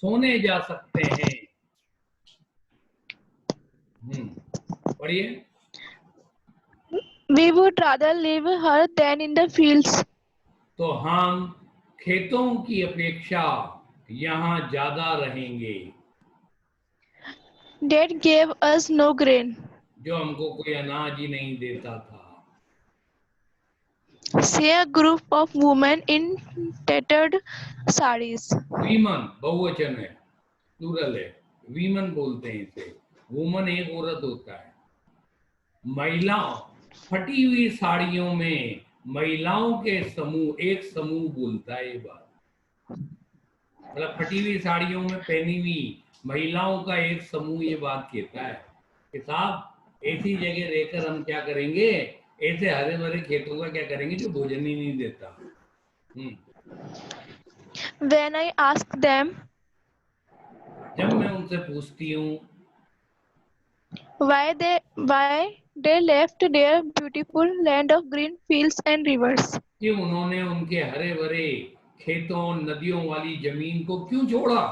सोने जा सकते हैं। पढ़िए। We would rather live here than in the fields. तो हम खेतों की अपेक्षा यहाँ ज्यादा रहेंगे। That gave us no grain. जो हमको कोई अनाज ही नहीं देता था। Say a group of women in tattered sarees. Women बहुवचन है, प्लूरल है, वीमन बोलते हैं इसे। वुमन एक औरत होता है। महिलाओं, फटी हुई साड़ियों में महिलाओं के समूह, एक समूह बोलता है ये बात। मतलब फटी हुई साड़ियों में पहनी हुई महिलाओं का एक समूह ये बात कहता है कि साहब ऐसी जगह रहकर हम क्या करेंगे, ऐसे हरे भरे खेतों का क्या करेंगे जो भोजन ही नहीं देता। When I asked them जब मैं उनसे पूछती हूँ why they left their beautiful land of green fields and rivers, कि उन्होंने उनके हरे भरे खेतों नदियों वाली जमीन को क्यों छोड़ा,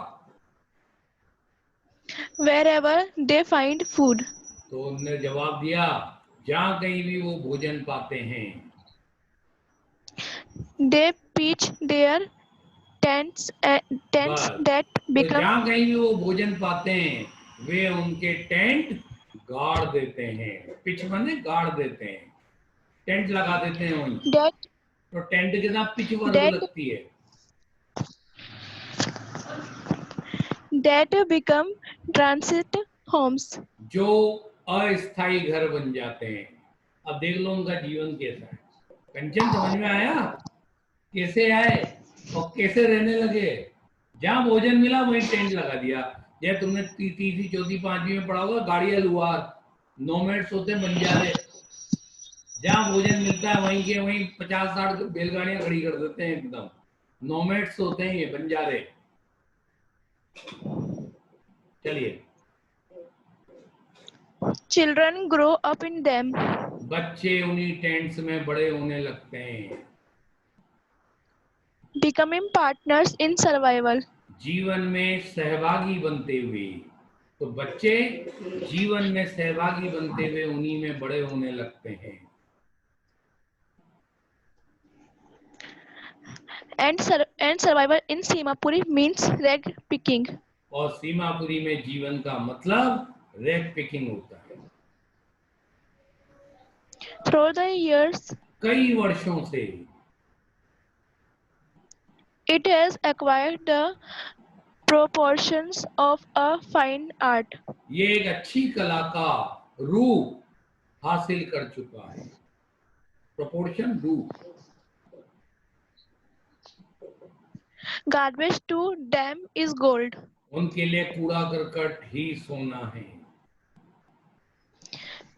wherever they find food, तो उनने जवाब दिया जहाँ कहीं भी वो भोजन पाते हैं they pitch their tents बस। that तो become जहाँ कहीं भी वो भोजन पाते हैं वे उनके टेंट गाड़ देते हैं। पिच माने गाड़ देते हैं, टेंट लगा देते हैं वहीं। that तो टेंट के साथ पिच वर्ब that लगती है। that become transit homes. जो अस्थाई घर बन जाते हैं। अब देख लो उनका जीवन कैसा है। कंचन समझ में आया कैसे आए और कैसे रहने लगे। जहां भोजन मिला वहीं टेंट लगा दिया। जैसे तुमने तीसरी चौथी पांचवी में पढ़ा होगा गाड़िया लुहार, नोमैड्स होते बंजारे। जहां भोजन मिलता है वहीं के वहीं 50-60 बैलगाड़ियां खड़ी कर देते हैं एकदम। नोमैड्स होते हैं ये बंजारे। चलिए। Children grow up in them. बच्चे उन्हीं टेंट्स में बड़े होने लगते हैं। Becoming partners in survival. जीवन में सहभागी बनते हुए। तो बच्चे जीवन में सहभागी बनते हुए उन्हीं में बड़े होने लगते हैं। And survival in Simapuri means rag picking. और सीमापुरी में जीवन का मतलब रैग पिकिंग होता है। Through the years, कई वर्षों से it has acquired the proportions of a fine art. ये एक अच्छी कला का रूप हासिल कर चुका है। प्रोपोर्शन रूप। Garbage to them is gold. उनके लिए कूड़ा करकट ही सोना है।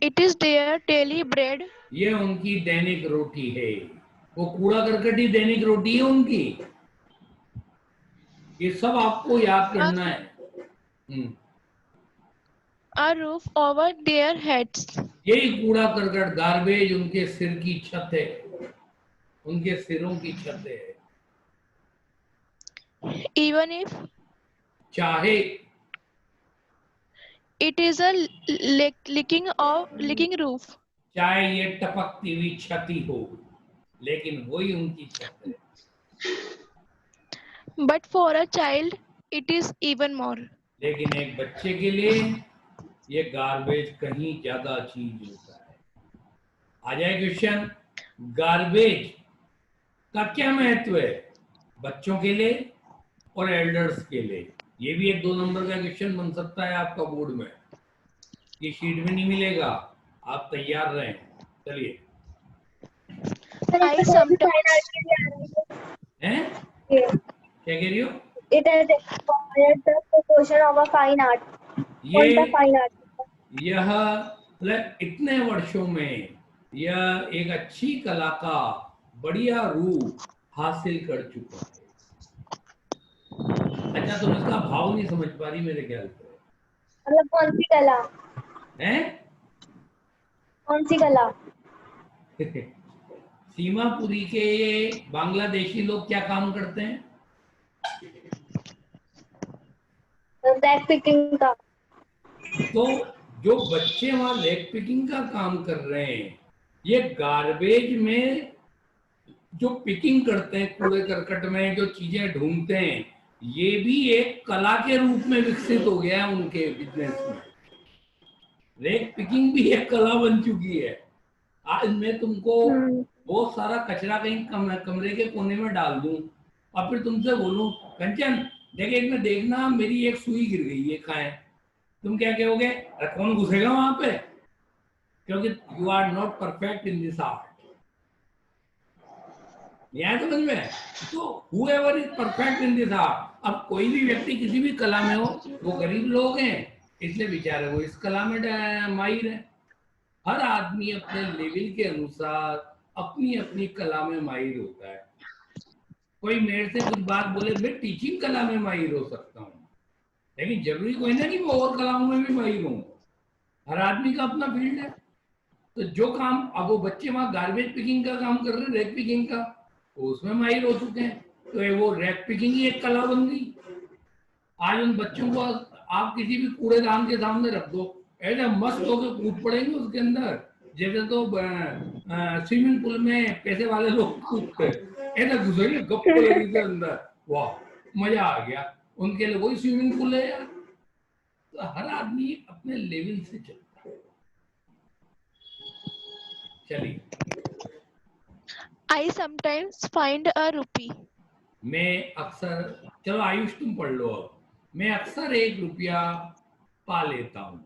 It is their daily bread. ये उनकी दैनिक रोटी है। वो कूड़ा करकट ही दैनिक रोटी है उनकी। ये सब आपको याद करना है। A roof over their heads. यही कूड़ा करकट गार्बेज उनके सिर की छत है, उनके सिरों की छत है। Even if चाहे it is a leaking roof. चाहे ये टपकती हुई छत ही हो, लेकिन वही उनकी छत है। But for a child, it is even more. लेकिन एक बच्चे के लिए ये गार्बेज कहीं ज्यादा चीज होता है। आ जाए क्वेश्चन, गार्बेज का क्या महत्व है बच्चों के लिए और एल्डर्स के लिए। ये भी एक 2 नंबर का क्वेश्चन बन सकता है आपका बोर्ड में। ये शीट में नहीं मिलेगा, आप तैयार रहें। चलिए। I sometimes हैं क्या कह रही हो? It has acquired the proportion of a fine art. ये Called the fine art. यह मतलब इतने वर्षों में यह एक अच्छी कला का बढ़िया रूप हासिल कर चुका है। अच्छा, तुम इसका भाव नहीं समझ पा रही मेरे ख्याल से। मतलब कौन सी कला? हैं? कौन सी कला? सीमापुरी के बांग्लादेशी लोग क्या काम करते हैं? रैक पिकिंग का। तो जो बच्चे वहां रैक पिकिंग का काम कर रहे हैं, ये गार्बेज में जो पिकिंग करते हैं, कूड़े करकट में जो चीजें ढूंढते हैं, ये भी एक कला के रूप में विकसित हो गया है उनके बिजनेस में। रैक पिकिंग भी एक कला बन चुकी है। आज मैं तुमको बहुत सारा कचरा कहीं कमरे के कोने में डाल दूं और फिर तुमसे बोलूं, कंचन देख एक में देखना मेरी एक सुई गिर गई है, कहाँ है? तुम क्या कहोगे? अरे कौन घुसेगा वहां पे? क्योंकि you are not perfect in this art. न्याय समझ में? तो whoever is perfect in this art, अब कोई भी व्यक्ति किसी भी कला में हो, वो गरीब लोग हैं इसलिए बेचारे वो इस कला में माहिर है। हर आदमी अपने लेवल के अनुसार अपनी अपनी कला में माहिर होता है। कोई मेरे से कुछ बात बोले, मैं टीचिंग कला में माहिर हो सकता हूँ, लेकिन जरूरी कोई ना कि मैं और कलाओं में भी माहिर हूँ। हर आदमी का अपना फील्ड है। तो जो काम अब वो बच्चे वहां गार्बेज पिकिंग का काम कर रहे हैं, रैक पिकिंग का, तो उसमें माहिर हो चुके हैं, तो वो रैक पिकिंग ही एक कला बन गई। आज उन बच्चों को आप किसी भी कूड़ेदान के सामने रख दो, ऐसे मस्त होकर कूद पड़ेंगे उसके अंदर, जैसे तो स्विमिंग पूल में पैसे वाले लोग कूदते, ऐसे घुसेंगे गप लगी के अंदर, वाह मजा आ गया। उनके लिए वही स्विमिंग पूल है यार। तो हर आदमी अपने लेवल से चलता है। चलिए, I sometimes find a rupee. मैं अक्सर, चलो आयुष तुम पढ़ लो अब। मैं अक्सर 1 रुपया पा लेता हूँ।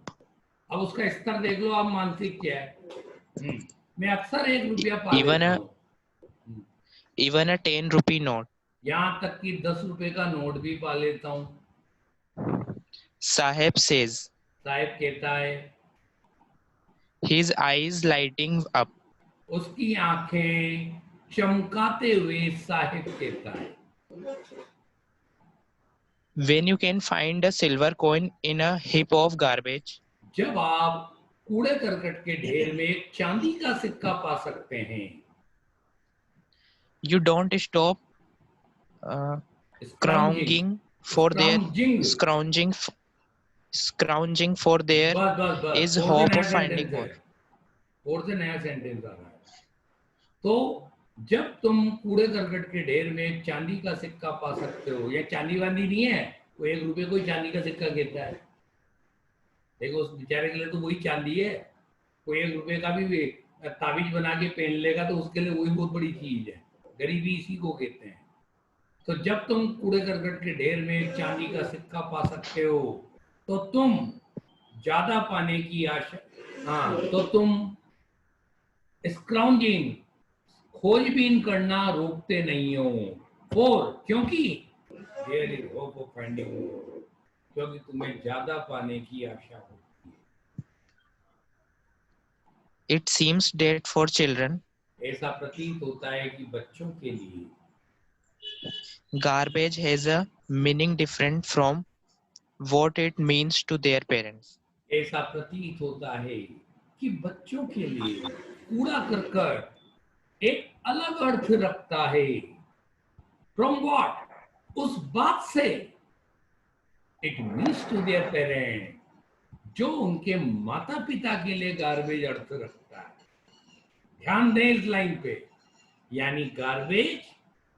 अब उसका स्तर देख लो आप, मानसिक क्या है। मैं अक्सर 1 रुपया पा लेता हूँ। Even a 10 rupee note. यहाँ तक कि 10 रुपए का नोट भी पा लेता हूँ। Sahib says, साहिब कहता है, his eyes lighting up. उसकी आंखें चमकाते हुए साहिब कहता है। When you can find a silver coin in a heap of garbage. जब आप कूड़े करकट के ढेर में एक चांदी का सिक्का पा सकते हैं, You don't stop scrounging for their scrounging for there बस is और से hope नया of finding सेंटेंस है, more. और से नया सेंटेंस आ रहा है। तो जब तुम कूड़े करकट के ढेर में एक चांदी का सिक्का पा सकते हो, या चांदी वांदी नहीं है, वो 1 रुपए को ही चांदी का सिक्का कहता है। देखो उस बेचारे के लिए तो वही चांदी है। कोई 1 रुपए का भी ताबीज बना के पहन लेगा तो उसके लिए वही बहुत बड़ी चीज है। गरीबी इसी को कहते हैं। तो जब तुम कूड़े करकट के ढेर में एक चांदी का सिक्का पा सकते हो, तो तुम ज्यादा पाने की आशा, तो तुम स्क्राउंजिंग, खोजबीन करना रोकते नहीं हो। क्योंकि there is hope of finding more, क्योंकि तुम्हें ज्यादा पाने की आशा होती है। It seems that for children, ऐसा प्रतीत होता है कि बच्चों के लिए garbage has a meaning different from what it means to their parents. ऐसा प्रतीत होता है कि बच्चों के लिए कूड़ा करकट एक अलग अर्थ रखता है। From what? उस बात से it means to their parent, जो उनके माता पिता के लिए गार्बेज अर्थ रखता है। ध्यान दें इस लाइन पे, यानी garbage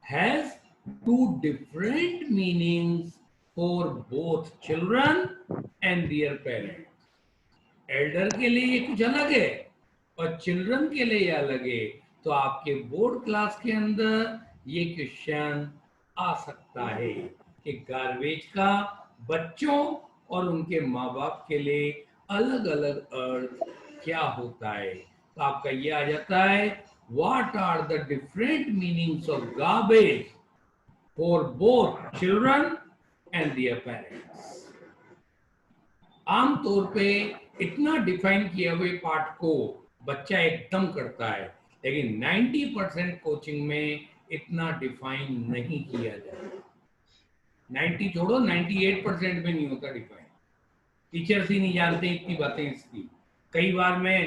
has 2 different meanings for both children and their parents. Elder के लिए ये कुछ अलग है और चिल्ड्रन के लिए अलग है। तो आपके बोर्ड क्लास के अंदर ये क्वेश्चन आ सकता है कि गार्बेज का बच्चों और उनके माँ बाप के लिए अलग अलग अर्थ क्या होता है। तो आपका ये आ जाता है, what are the different meanings of garbage for both children and their parents. आमतौर पे इतना डिफाइन किए हुए पार्ट को बच्चा एकदम करता है, लेकिन 90% कोचिंग में इतना डिफाइन नहीं किया जाता। 90 छोड़ो, 98% में नहीं होता डिफाइन। टीचर्स ही नहीं जानते इतनी बातें इसकी। कई बार मैं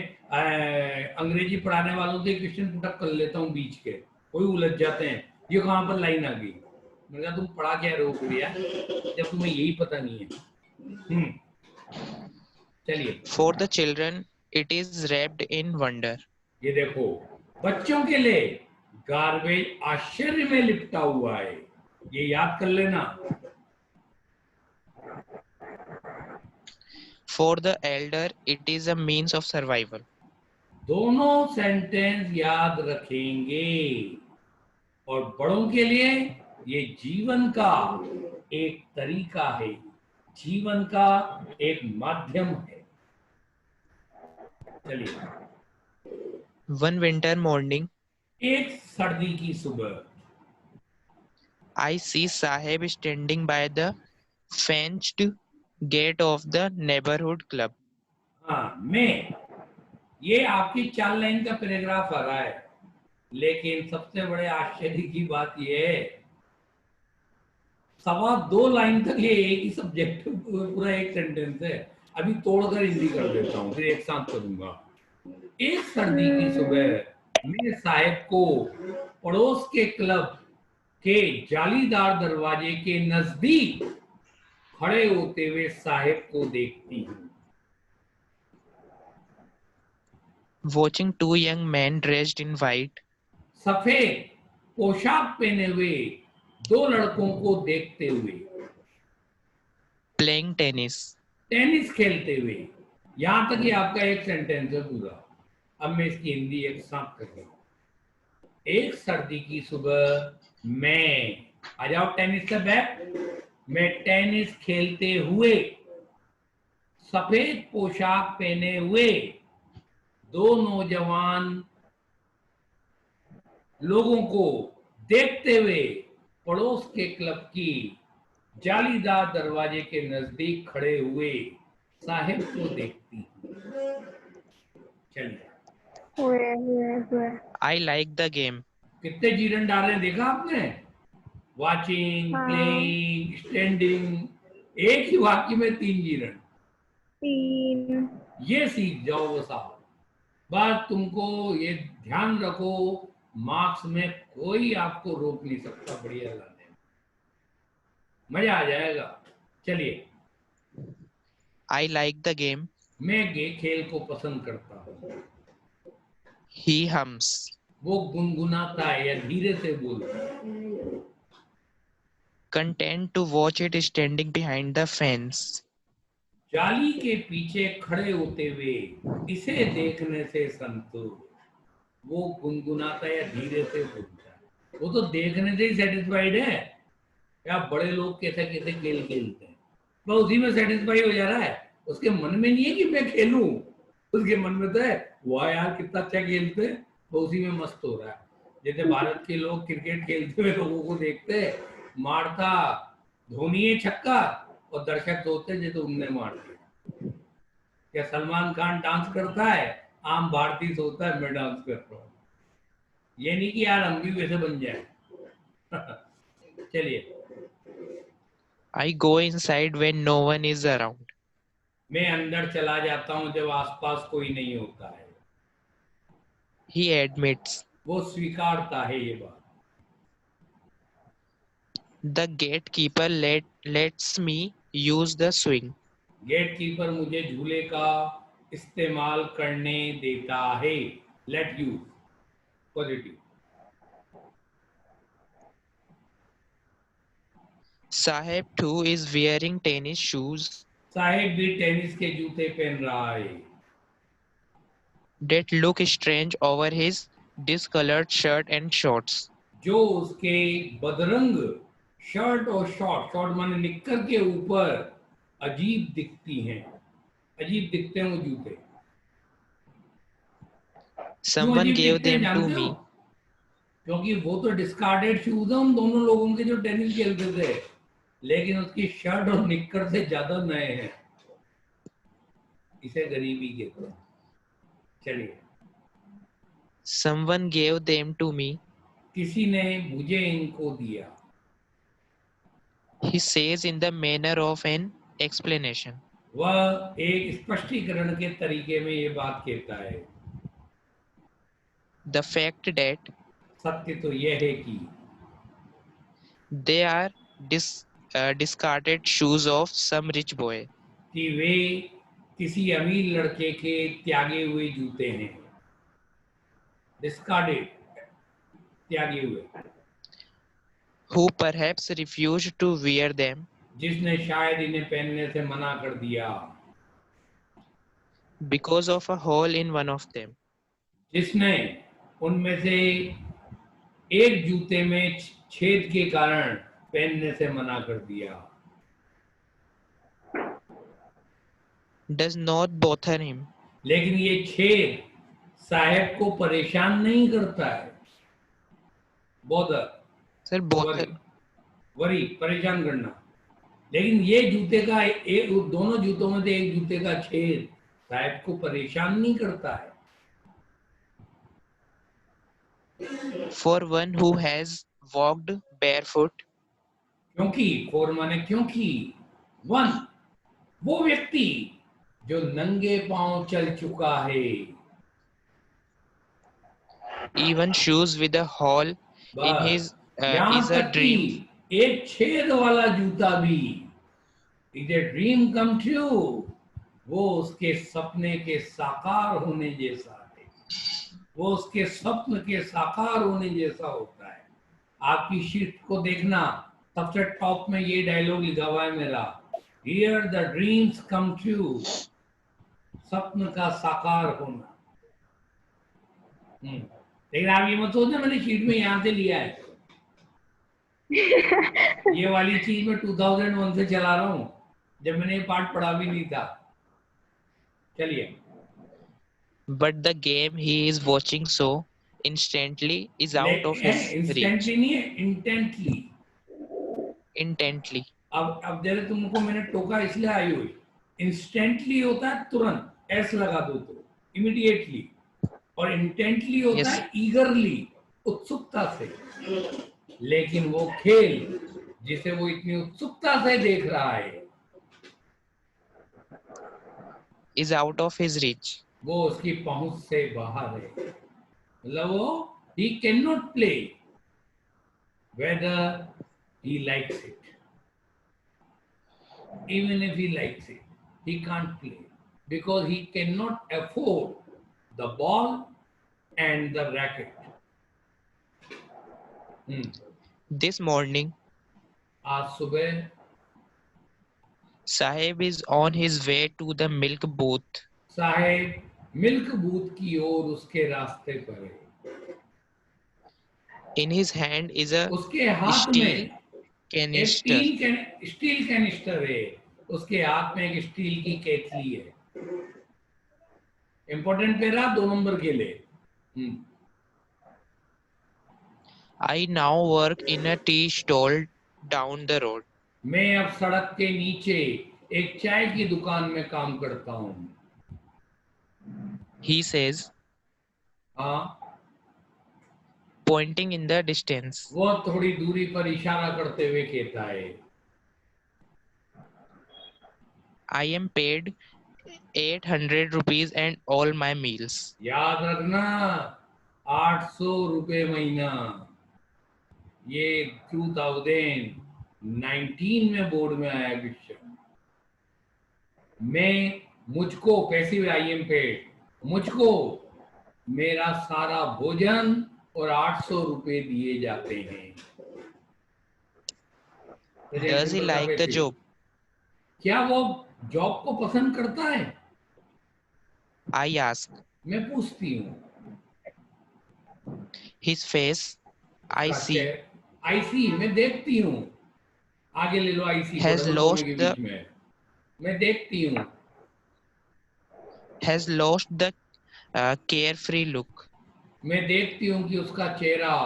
अंग्रेजी पढ़ाने वालों से क्वेश्चन पुटअप कर लेता हूँ बीच के, कोई उलझ जाते हैं, ये कहाँ पर लाइन आ गई। मैंने कहा तुम पढ़ा क्या रहे हो भैया, जब तुम्हें यही पता नहीं है। चलिए For the children, it is wrapped in wonder. ये देखो, बच्चों के लिए गार्बेज आश्चर्य में लिपटा हुआ है, ये याद कर लेना। For the elder, it is a means of survival. दोनों सेंटेंस याद रखेंगे, और बड़ों के लिए ये जीवन का एक तरीका है, जीवन का एक माध्यम है। चलिए, One winter morning, एक सर्दी की सुबह, I see Sahib standing by the fenced gate of the neighborhood club. हाँ, ये आपकी 4 लाइन का पैराग्राफ आ रहा है, लेकिन सबसे बड़े आश्चर्य की बात यह है, 2.25 लाइन तक ये एक ही सब्जेक्ट पूरा एक सेंटेंस है। अभी तोड़कर हिंदी कर देता हूँ, फिर एक साथ करूंगा। एक सर्दी की सुबह मैं साहिब को पड़ोस के क्लब के जालीदार दरवाजे के नजदीक खड़े होते हुए साहिब को देखती हूँ। Watching two young men dressed in white, सफेद पोशाक पहने हुए 2 लड़कों को देखते हुए, playing tennis. टेनिस खेलते हुए। यहां तक ये आपका एक सेंटेंस है पूरा। अब मैं इसकी हिंदी एक साथ कर रहा हूं। एक सर्दी की सुबह मैं, आ जाओ टेनिस से बैक, मैं टेनिस खेलते हुए सफेद पोशाक पहने हुए 2 नौजवान लोगों को देखते हुए पड़ोस के क्लब की जालीदार दरवाजे के नजदीक खड़े हुए साहिब को देखती हूँ। चलिए, I like the game. कितने जीरन डाले देखा आपने? वाचिंग, हाँ। प्लेइंग, स्टैंडिंग, एक ही वाक्य में 3 जीरन। 3 ये सीख जाओ वो साहब। बस तुमको ये ध्यान रखो, मार्क्स में कोई आपको रोक नहीं सकता बढ़िया लाने में, मजा आ जाएगा। चलिए, I like the game. मैं खेल को पसंद करता हूँ। He hums. वो गुनगुनाता है या धीरे से बोलता है। Content to watch it standing behind the fence. जाली के पीछे खड़े होते हुए इसे देखने से संतोष। वो गुनगुनाता है या धीरे से बोलता है, वो तो देखने से ही सेटिस्फाइड है। या बड़े लोग कैसे कैसे खेल खेलते हैं, वो उसी में सेटिस्फाई हो जा रहा है, उसके मन में नहीं है कि मैं खेलूं, उसके मन में तो है वाह यार कितना अच्छा खेलते हैं, वो उसी में मस्त हो रहा है। जैसे भारत के लोग क्रिकेट खेलते हुए लोगों को देखते हैं, मारता धोनी है छक्का और दर्शक सोचते हैं जैसे उनने मार दिया। क्या सलमान खान डांस करता है, आम भारतीय सोचता है मैं डांस कर रहा हूँ। ये नहीं कि यार हम भी वैसे बन जाए। चलिए, I go inside when no one is around. मैं अंदर चला जाता हूँ जब आसपास कोई नहीं होता है। He admits. वो स्वीकारता है ये बात। The gatekeeper lets me use the swing. Gate keeper मुझे झूले का इस्तेमाल करने देता है। Let use positive. Sahib too is wearing tennis shoes Sahib भी टेनिस के जूते पहन रहा है that look strange over his discolored shirt and shorts. जो उसके बदरंग शर्ट और शॉर्ट, शॉर्ट माने निक्कर के ऊपर अजीब दिखती हैं, अजीब दिखते हैं वो जूते। Someone अजीब gave दिखते हैं them to जानते हो? me. क्योंकि वो तो डिस्कार्डेड शूज है उन दोनों लोगों के जो टेनिस खेलते थे, लेकिन उसकी शर्ट और निक्कर से ज्यादा नए हैं। इसे गरीबी कहते हैं। चलिए, Someone gave them to me. किसी ने मुझे इनको दिया। He says in the manner of an explanation. वह एक स्पष्टीकरण के तरीके में ये बात कहता है। The fact that सत्य तो यह है कि they are discarded shoes of some rich boy. कि वे किसी अमीर लड़के के त्यागे हुए जूते हैं, डिस्कार्डेड, त्यागे हुए, who perhaps refused to wear them जिसने शायद इन्हें पहनने से मना कर दिया, because of a hole in one of them. जिसने उनमें से एक जूते में छेद के कारण पहनने से मना कर दिया, Does not bother him. लेकिन ये छेद साहब को परेशान नहीं करता है। Bother, Sir, bother. वरी, परेशान करना। लेकिन ये जूते का एक, दोनों जूतों में से एक जूते का छेद साहब को परेशान नहीं करता है। For one who has walked barefoot क्योंकि, फोर माने क्योंकि, वन, वो व्यक्ति जो नंगे पांव चल चुका है, even shoes with a hole in बस his यहां is a तक dream. कि एक छेद वाला जूता भी is a dream come true, वो उसके सपने के साकार होने जैसा है, वो उसके स्वप्न के साकार होने जैसा होता है। आपकी शीट को देखना, सबसे टॉप में ये डायलॉग लिखा हुआ है मेरा, here the dreams come true, स्वप्न का साकार होना। लेकिन आप ये मत सोचना मैंने शीट में यहां से लिया है, ये वाली चीज मैं 2001 से चला रहा हूं, जब मैंने ये पार्ट पढ़ा भी नहीं था। चलिए, But the game he is watching so instantly is out of his reach. Instantly नहीं है, इंटेंटली। Intently. अब जरा तुमको मैंने टोका इसलिए आई हुई, इंस्टेंटली होता है तुरंत, एस लगा दो तो इमीडिएटली, और इंटेंटली होता Yes. है ईगरली, उत्सुकता से। लेकिन वो खेल जिसे वो इतनी उत्सुकता से देख रहा है, Is out of his reach. वो उसकी पहुंच से बाहर है। मतलब वो he cannot play whether he likes it, even if he likes it, he can't play because he cannot afford the ball and the racket. This morning, आज सुबह Sahib is on his way to the milk booth. Saheb milk booth की ओर उसके रास्ते पर है। In his hand is a उसके हाथ steel में एक canister. स्टील कैनिस्टर है, उसके हाथ में एक स्टील की केतली है। इंपॉर्टेंट पेरा 2 नंबर के लिए। I now work in a tea stall down the road. मैं अब सड़क के नीचे एक चाय की दुकान में काम करता हूँ। He says, हाँ, pointing in the distance. वो थोड़ी दूरी पर इशारा करते हुए कहता है, I am paid 800 rupees and all my meals. याद रखना 800 रुपए महीना। ये 2019 में बोर्ड में आया क्वेश्चन। मैं, मुझको, पैसिव आई एम पेड, मुझको मेरा सारा भोजन और 800 रुपए दिए जाते हैं। Does he like the job? क्या वो जॉब को पसंद करता है? I ask. मैं पूछती हूँ। His face, I see, मैं देखती हूँ। आगे ले लो आईसी Has lost के the- बीच में। मैं देखती हूँ। has lost the carefree look. मैं देखती हूँ कि उसका चेहरा,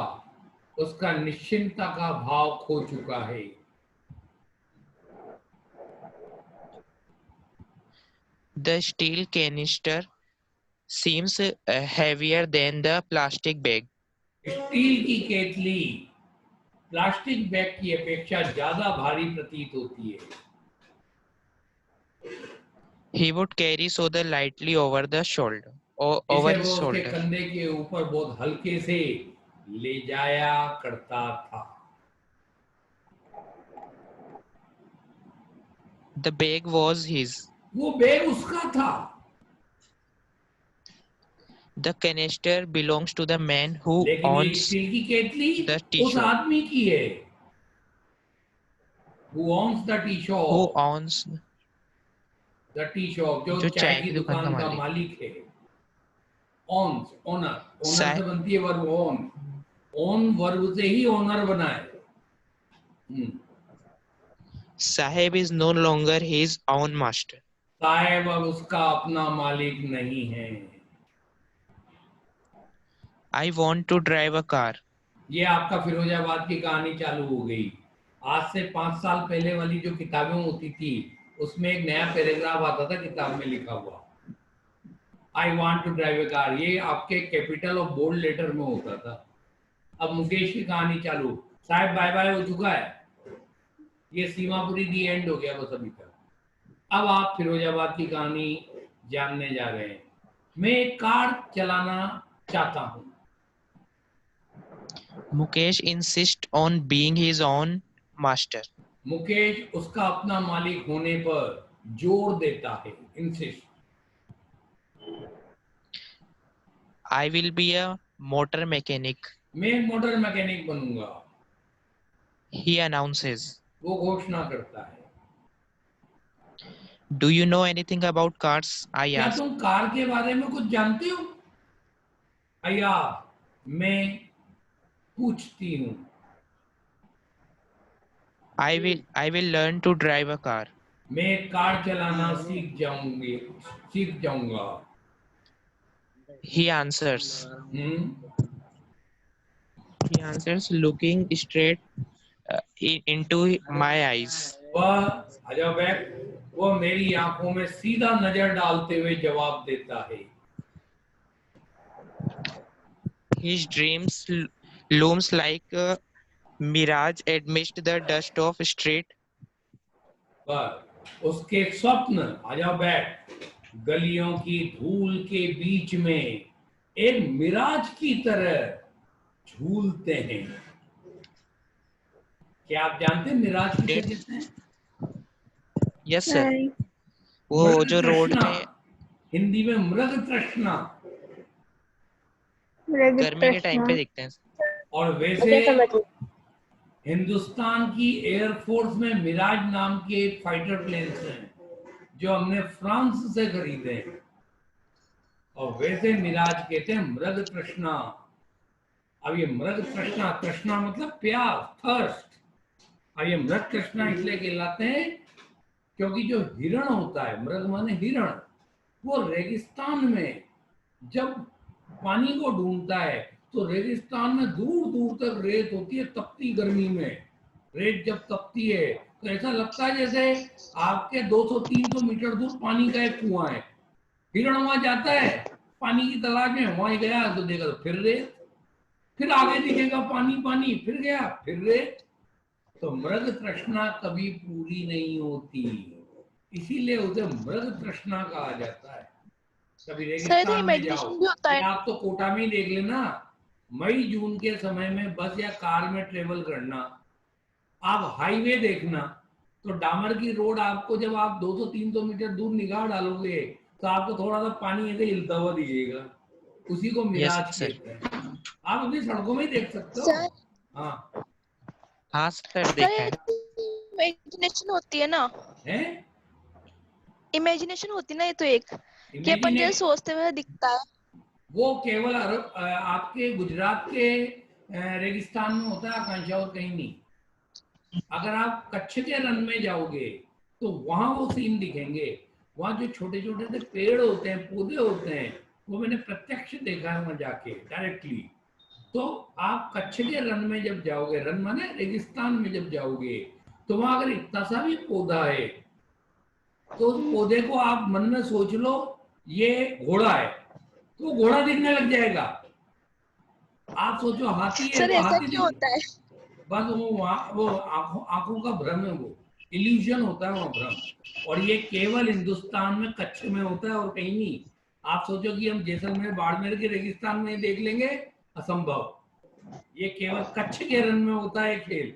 उसका निश्चिंतता का भाव खो चुका है। The steel canister seems heavier than the plastic bag. Steel की केतली प्लास्टिक बैग की अपेक्षा ज्यादा भारी प्रतीत होती है। He would carry so the lightly over the shoulder, over इसे his वो उसके shoulder. कंधे के ऊपर बहुत हल्के से ले जाया करता था। The bag was his. वो बैग उसका था। The canister belongs to the man who लेकिन ये owns स्टील की केतली the tea उस shop. आदमी की है। Who owns the tea Who shop? owns The tea shop, जो जो चाय की दुकान का मालिक। मालिक है। Owns, ओनर, ओनर साह- से बनती है वर्ब ओन। ओन वर्ब से ही ओनर बना है। Sahib is no longer his own master. साहेब अब उसका अपना मालिक नहीं है। I want to drive a car. ये आपका फिरोजाबाद की कहानी चालू हो गई। आज से 5 साल पहले वाली जो किताबें होती थी उसमें एक नया पैराग्राफ आता था किताब में लिखा हुआ, I want to drive a car. ये आपके कैपिटल और बोल्ड लेटर में होता था। अब मुकेश की कहानी चालू। साहब बाय बाय हो चुका है। ये सीमापुरी दी एंड हो गया बस अभी तक। अब आप फिरोजाबाद की कहानी जानने जा रहे हैं। मैं एक कार चलाना चाहता हूँ। Mukesh insists on being his own master. Mukesh उसका अपना मालिक होने पर जोर देता है, insist. I will be a motor mechanic. मैं एक मोटर मैकेनिक बनूंगा, He announces. वो घोषणा करता है। Do you know anything about cars? I क्या asked. तुम कार के बारे में कुछ जानते हो? अया, मैं पूछती हूँ। I will learn to drive a car. मैं कार चलाना सीख जाऊंगा। He answers. He answers, looking straight into my eyes. वह अजब है, वह मेरी आंखों में सीधा नजर डालते हुए जवाब देता है। His dreams looms like a mirage amidst the dust of street. पर उसके स्वप्न अजब है, गलियों की धूल के बीच में एक मिराज की तरह झूलते हैं। क्या आप जानते हैं मिराज किसे कहते हैं? Yes sir. नहीं। वो मृग जो रोड तृष्णा, में हिंदी में मृग तृष्णा। गर्मी के टाइम पे दिखते हैं। और वैसे हिंदुस्तान की एयरफोर्स में मिराज नाम के फाइटर प्लेन्स हैं जो हमने फ्रांस से खरीदे हैं। और वैसे मिराज कहते हैं मृग तृष्णा। अब ये मृग तृष्णा, तृष्णा मतलब प्यास, थर्स्ट। अब ये मृग तृष्णा इसलिए कहलाते हैं क्योंकि जो हिरण होता है, मृग माने हिरण, वो रेगिस्तान में जब पानी को ढूंढता है तो रेगिस्तान में दूर दूर तक रेत होती है। तपती गर्मी में रेत जब तपती है तो ऐसा लगता है जैसे आपके 200-300 मीटर दूर पानी का एक कुआं है। हिरण वहां जाता है पानी की तलाश में, वहां गया तो देखा तो फिर रेत, फिर आगे दिखेगा पानी पानी, फिर गया फिर रेत। तो मृग तृष्णा कभी पूरी नहीं होती, इसीलिए उसे मृग तृष्णा कहा जाता है। कभी रेगिस्तान में जाओ, भी होता है। आप तो कोटा में ही देख लेना, मई जून के समय में बस या कार में ट्रेवल करना, आप हाईवे देखना तो डामर की रोड आपको जब आप 200-300 मीटर दूर निगाह डालोगे तो आपको थोड़ा सा पानी ऐसे हिलता हुआ दिखेगा, उसी को मिराज कहते हैं। आप अपनी सड़कों में ही देख सकते हो। हाँ सर देखा है। इमेजिनेशन होती है ना, है इमेजिनेशन होती है ना, ये तो एक कि अपन जैसे सोचते हुए दिखता है। वो केवल आपके गुजरात के रेगिस्तान में होता है आकांक्षा, और कहीं नहीं। अगर आप कच्छ के रन में जाओगे तो वहां वो सीन दिखेंगे। वहां जो छोटे छोटे से पेड़ होते हैं, पौधे होते हैं, वो मैंने प्रत्यक्ष देखा है वहां जाके डायरेक्टली। तो आप कच्छ के रन में जब जाओगे, रन माने रेगिस्तान में जब जाओगे, तो वहां अगर इतना सा भी पौधा है तो उस पौधे को आप मन में सोच लो ये घोड़ा है, तो घोड़ा दिखने लग जाएगा। आप सोचो हाथी है सर तो ऐसा हाथी क्यों होता है? बस वो आंखों का भ्रम है, वो इल्यूजन होता है, वो भ्रम। और ये केवल हिंदुस्तान में कच्छ में होता है और कहीं नहीं। आप सोचो कि हम जैसलमेर बाड़मेर के रेगिस्तान में देख लेंगे, असंभव। ये केवल कच्छ के रन में होता है खेल।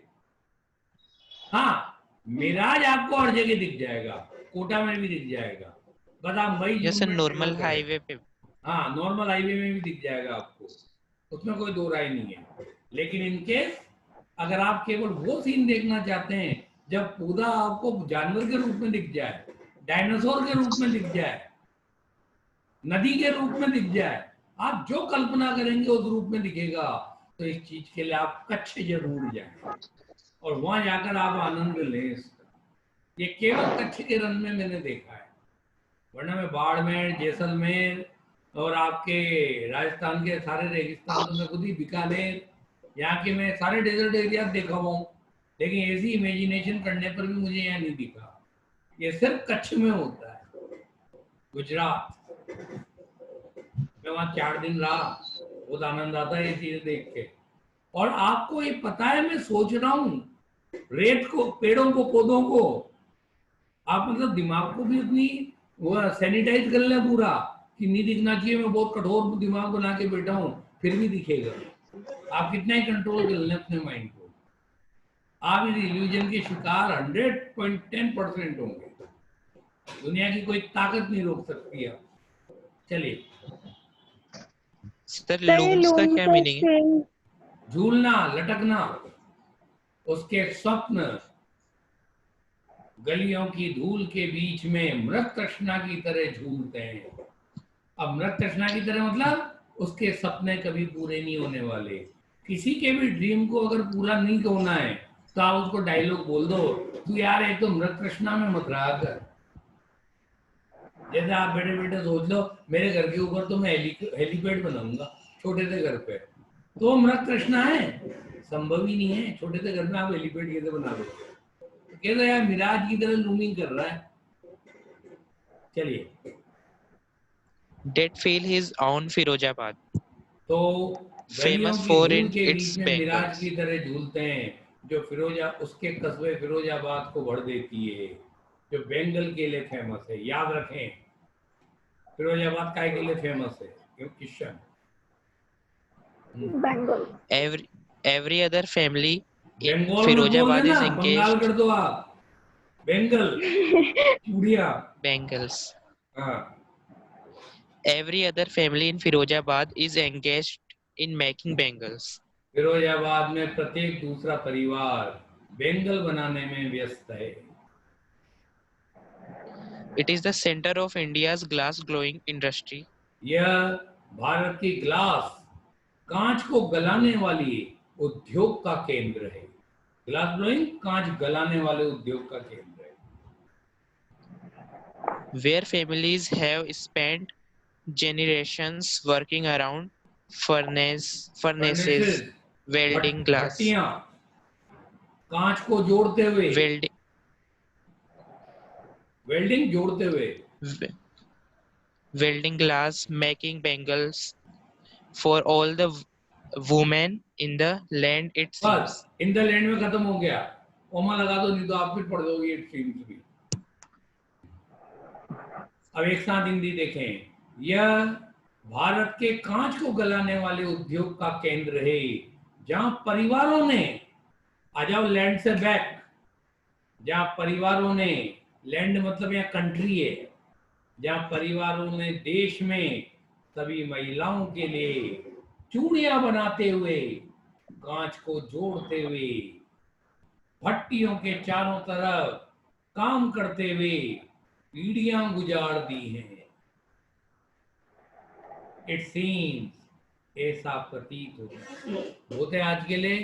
हाँ, मिराज आपको हर जगह दिख जाएगा। कोटा में भी दिख जाएगा, बस आप मई जैसे जून में नॉर्मल travel करें। हाईवे पे। हाँ, नॉर्मल हाईवे में भी दिख जाएगा आपको, उसमें कोई दो राय नहीं है। लेकिन इनकेस अगर आप केवल वो सीन देखना चाहते हैं जब पौधा आपको जानवर के रूप में दिख जाए, डायनासोर के रूप में दिख जाए, नदी के रूप में दिख जाए, आप जो कल्पना करेंगे उस रूप में दिखेगा, तो इस चीज के लिए आप कच्छ जरूर जाएं और वहां जाकर आप आनंद लें इसका। ये केवल कच्छ के रन में मैंने देखा है, वरना मैं बाड़मेर, जैसलमेर और आपके राजस्थान के सारे रेगिस्तान तो मैं खुद ही, बीकानेर, यहाँ के मैं सारे डेजर्ट एरिया देखा हुआ हूँ, लेकिन ऐसी इमेजिनेशन करने पर भी मुझे यहाँ नहीं दिखा। ये सिर्फ कच्छ में होता है, गुजरात। मैं वहाँ 4 दिन रहा, बहुत आनंद आता है ये चीजें देख के। और आपको ये पता है, मैं सोच रहा हूँ रेत को, पेड़ों को, पौधों को, आप मतलब दिमाग को भी उतनी वो सैनिटाइज कर लें पूरा कि नहीं दिखना चाहिए, मैं बहुत कठोर दिमाग बना के बैठा हूँ, फिर भी दिखेगा। आप कितना ही कंट्रोल कर लें अपने माइंड को, आप इस इल्यूजन के शिकार 100.10% होंगे। दुनिया की कोई ताकत नहीं रोक सकती है। चलिए, सर सर ये लूम्स का क्या लूम मीनिंग है? झूलना, लटकना, उसके स्वप्न गलियों की धूल के बीच में मृत तृष्णा की तरह झूलते हैं। अब मृत तृष्णा की तरह मतलब उसके सपने कभी पूरे नहीं होने वाले। किसी के भी ड्रीम को अगर पूरा नहीं होना है तो आप उसको डायलॉग बोल दो, तू यार एक तो मृत तृष्णा में मत रहा कर। जैसे आप बैठे बैठे सोच लो मेरे घर के ऊपर तो मैं हेलीपैड बनाऊंगा छोटे से घर पे, तो मृत तृष्णा है, संभव ही नहीं है। छोटे से घर में आप हेलीपैड कैसे बना दोगे? तो कहते यार मिराज की तरह लूमिंग कर रहा है। चलिए, That feel his own Firozabad, तो गलियों famous की for धूल के its बीच में मिराज bangles. की तरह झूलते हैं, जो फिरोजा उसके कस्बे फिरोजाबाद को भर देती है, जो बेंगल के लिए फेमस है। याद रखें, फिरोजाबाद काय के लिए फेमस है? क्यों Kishan? Bengal. Every other family in Bengal मत बोल Firozabad देना, is बंगाल engaged. कर दो आप। बेंगल, चूड़िया। Bangles. हाँ, Every other family in Firozabad is engaged in making bangles. Firozabad में प्रत्येक दूसरा परिवार बेंगल बनाने में व्यस्त है। It is the center of India's glass glowing industry. यह भारत की ग्लास, कांच को गलाने वाली उद्योग का केंद्र है। ग्लास ब्लोइंग, कांच गलाने वाले उद्योग का केंद्र है। Where families have spent generations working around furnaces, furnaces, welding glass, भट्टियां, कांच को जोड़ते हुए, welding, वेल्डिंग जोड़ते हुए, welding glass, making bangles for all the women in the land, it बस seems. इन द लैंड में खत्म हो गया। ओमा लगा दो, नहीं तो आप भी पढ़ दोगे इट सीम्स भी। अब एक साथ हिंदी देखें। यह भारत के कांच को गलाने वाले उद्योग का केंद्र है, जहां परिवारों ने, आ जाओ लैंड से बैक, जहां परिवारों ने, लैंड मतलब यहाँ कंट्री है, जहां परिवारों ने देश में सभी महिलाओं के लिए चूड़ियां बनाते हुए, कांच को जोड़ते हुए, भट्टियों के चारों तरफ काम करते हुए पीढ़ियां गुजार दी हैं। इट सीम्स, ऐसा प्रतीत होता है। आज के लिए